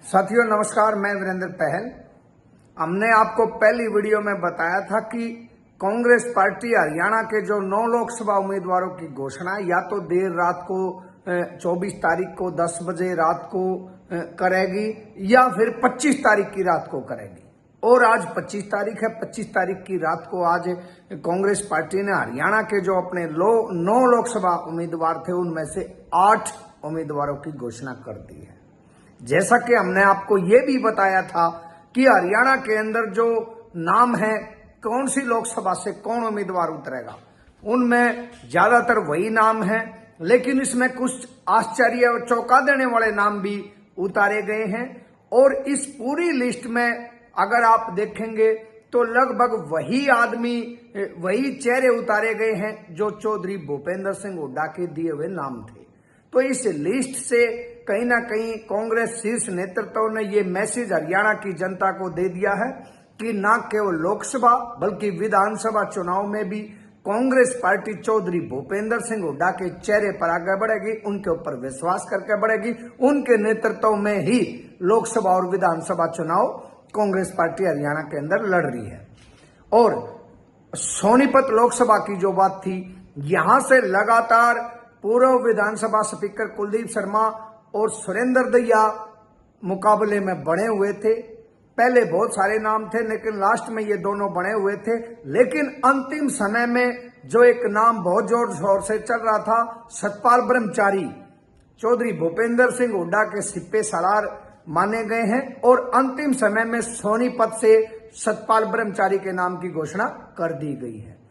साथियों नमस्कार, मैं वीरेंद्र पहल। हमने आपको पहली वीडियो में बताया था कि कांग्रेस पार्टी हरियाणा के जो 9 लोकसभा उम्मीदवारों की घोषणा या तो देर रात को 24 तारीख को 10 बजे रात को करेगी या फिर 25 तारीख की रात को करेगी। और आज 25 तारीख है। 25 तारीख की रात को आज कांग्रेस पार्टी ने हरियाणा के जो अपने 9 लोकसभा उम्मीदवार थे उनमें से 8 उम्मीदवारों की घोषणा कर दी है। जैसा कि हमने आपको ये भी बताया था कि हरियाणा के अंदर जो नाम है, कौन सी लोकसभा से कौन उम्मीदवार उतरेगा, उनमें ज्यादातर वही नाम है, लेकिन इसमें कुछ आश्चर्य और चौंका देने वाले नाम भी उतारे गए हैं। और इस पूरी लिस्ट में अगर आप देखेंगे तो लगभग वही आदमी, वही चेहरे उतारे गए हैं जो चौधरी भूपेंद्र सिंह हुड्डा के दिए हुए नाम थे। तो इस लिस्ट से कहीं ना कहीं कांग्रेस शीर्ष नेतृत्व ने ये मैसेज हरियाणा की जनता को दे दिया है कि न केवल लोकसभा बल्कि विधानसभा चुनाव में भी कांग्रेस पार्टी चौधरी भूपेंद्र सिंह हुड्डा के चेहरे पर आगे बढ़ेगी, उनके ऊपर विश्वास करके बढ़ेगी। उनके नेतृत्व में ही लोकसभा और विधानसभा चुनाव कांग्रेस पार्टी हरियाणा के अंदर लड़ रही है। और सोनीपत लोकसभा की जो बात थी, यहां से लगातार पूर्व विधानसभा स्पीकर कुलदीप शर्मा और सुरेंद्र दैया मुकाबले में बने हुए थे। पहले बहुत सारे नाम थे लेकिन लास्ट में ये दोनों बने हुए थे। लेकिन अंतिम समय में जो एक नाम बहुत जोर शोर से चल रहा था, सतपाल ब्रह्मचारी चौधरी भूपेंद्र सिंह हुड्डा के सिपे सलार माने गए हैं और अंतिम समय में सोनीपत से सतपाल ब्रह्मचारी के नाम की घोषणा कर दी गई है।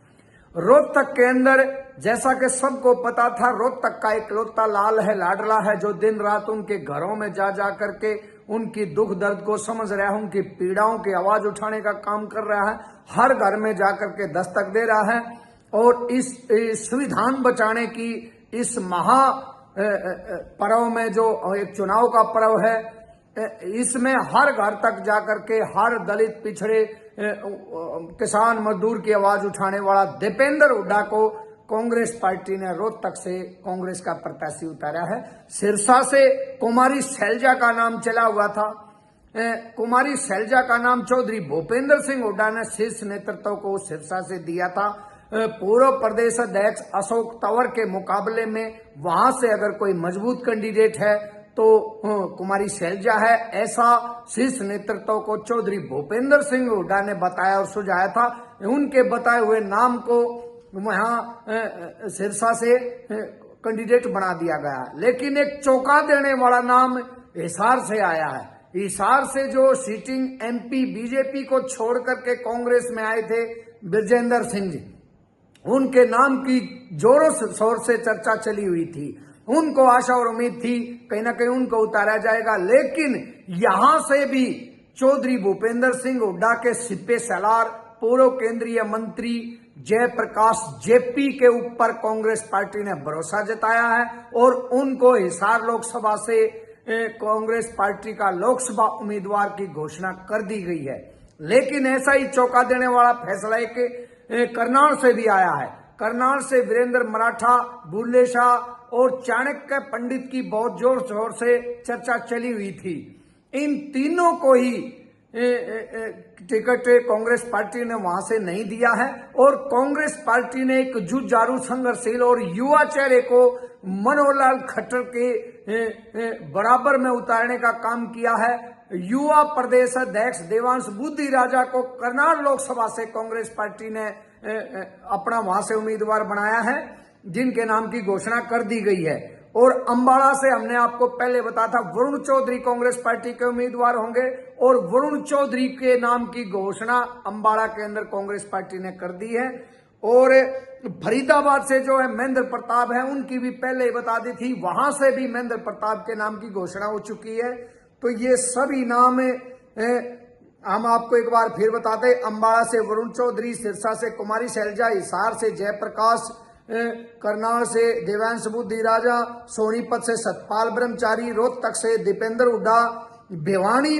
रोहतक के अंदर जैसा कि सबको पता था, रोहतक का इकलौता लाल है, लाडला है, जो दिन रात उनके घरों में जा करके उनकी दुख दर्द को समझ रहा है, उनकी पीड़ाओं की आवाज उठाने का काम कर रहा है, हर घर में जाकर के दस्तक दे रहा है। और इस संविधान बचाने की इस महा पर्व में जो एक चुनाव का पर्व है, इसमें हर घर तक जाकर के हर दलित, पिछड़े, किसान, मजदूर की आवाज उठाने वाला दीपेंद्र हुड्डा को कांग्रेस पार्टी ने रोहतक से कांग्रेस का प्रत्याशी उतारा है। सिरसा से कुमारी शैलजा का नाम चला हुआ था। कुमारी शैलजा का नाम चौधरी भूपेंद्र सिंह हुड्डा ने शीर्ष नेतृत्व को सिरसा से दिया था। पूर्व प्रदेश अध्यक्ष अशोक तंवर के मुकाबले में वहां से अगर कोई मजबूत कैंडिडेट है तो कुमारी शैलजा है, ऐसा शीर्ष नेतृत्व को चौधरी भूपेंद्र सिंह हुड्डा ने बताया और सुझाया था। उनके बताए हुए नाम को वहां सिरसा से कैंडिडेट बना दिया गया। लेकिन एक चौंका देने वाला नाम हिसार से आया है। हिसार से जो सिटिंग एमपी बीजेपी को छोड़ करके कांग्रेस में आए थे ब्रजेंद्र सिंह जी, उनके नाम की जोरों शोर से चर्चा चली हुई थी। उनको आशा और उम्मीद थी कहीं ना कहीं उनको उतारा जाएगा। लेकिन यहां से भी चौधरी भूपेंद्र सिंह हुड्डा के सिपे सलार पूर्व केंद्रीय मंत्री जयप्रकाश जेपी के ऊपर कांग्रेस पार्टी ने भरोसा जताया है और उनको हिसार लोकसभा से कांग्रेस पार्टी का लोकसभा उम्मीदवार की घोषणा कर दी गई है। लेकिन ऐसा ही चौंका देने वाला फैसला एक करनाल से भी आया है। करनाल से वीरेंद्र मराठा, बुल्ले शाह और चाणक्य पंडित की बहुत जोर शोर से चर्चा चली हुई थी। इन तीनों को ही टिकट कांग्रेस पार्टी ने वहां से नहीं दिया है और कांग्रेस पार्टी ने एक जुझारू, संघर्षशील और युवा चेहरे को मनोहर लाल खट्टर के बराबर में उतारने का काम किया है। युवा प्रदेश अध्यक्ष देवांश बुद्धि राजा को करनाल लोकसभा से कांग्रेस पार्टी ने अपना वहां से उम्मीदवार बनाया है, जिनके नाम की घोषणा कर दी गई है। और अंबाला से हमने आपको पहले बताया था वरुण चौधरी कांग्रेस पार्टी के उम्मीदवार होंगे और वरुण चौधरी के नाम की घोषणा अंबाला के अंदर कांग्रेस पार्टी ने कर दी है। और फरीदाबाद से जो है महेंद्र प्रताप है, उनकी भी पहले ही बता दी थी, वहां से भी महेंद्र प्रताप के नाम की घोषणा हो चुकी है। तो ये सभी नाम हम आपको एक बार फिर बताते हैं। अंबाला से वरुण चौधरी, सिरसा से कुमारी शैलजा, हिसार से जयप्रकाश, करनाल से देवांश बुद्धि राजा, सोनीपत से सतपाल ब्रह्मचारी, रोहतक से दीपेंद्र हुड्डा, भिवानी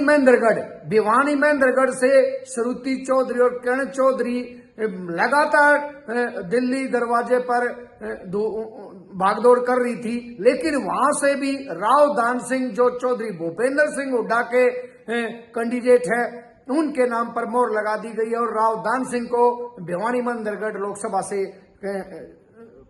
महेंद्रगढ़ से श्रुति चौधरी और किरण चौधरी लगातार दिल्ली दरवाजे पर भागदौड़ कर रही थी, लेकिन वहां से भी राव दान सिंह जो चौधरी भूपेंद्र सिंह हुड्डा के कैंडिडेट है, उनके नाम पर मोहर लगा दी गई है और राव दान सिंह को भिवानी मंदरगढ़ लोकसभा से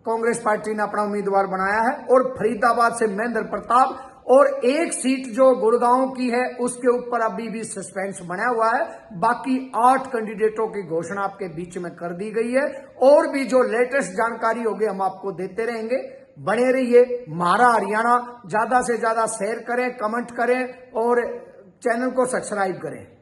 कांग्रेस पार्टी ने अपना उम्मीदवार बनाया है। और फरीदाबाद से महेंद्र प्रताप और एक सीट जो गुड़गांव की है उसके ऊपर अभी भी सस्पेंस बना हुआ है। बाकी 8 कैंडिडेटों की घोषणा आपके बीच में कर दी गई है और भी जो लेटेस्ट जानकारी होगी हम आपको देते रहेंगे। बने रहिए म्हारा हरियाणा, ज्यादा से ज्यादा शेयर करें, कमेंट करें और चैनल को सब्सक्राइब करें।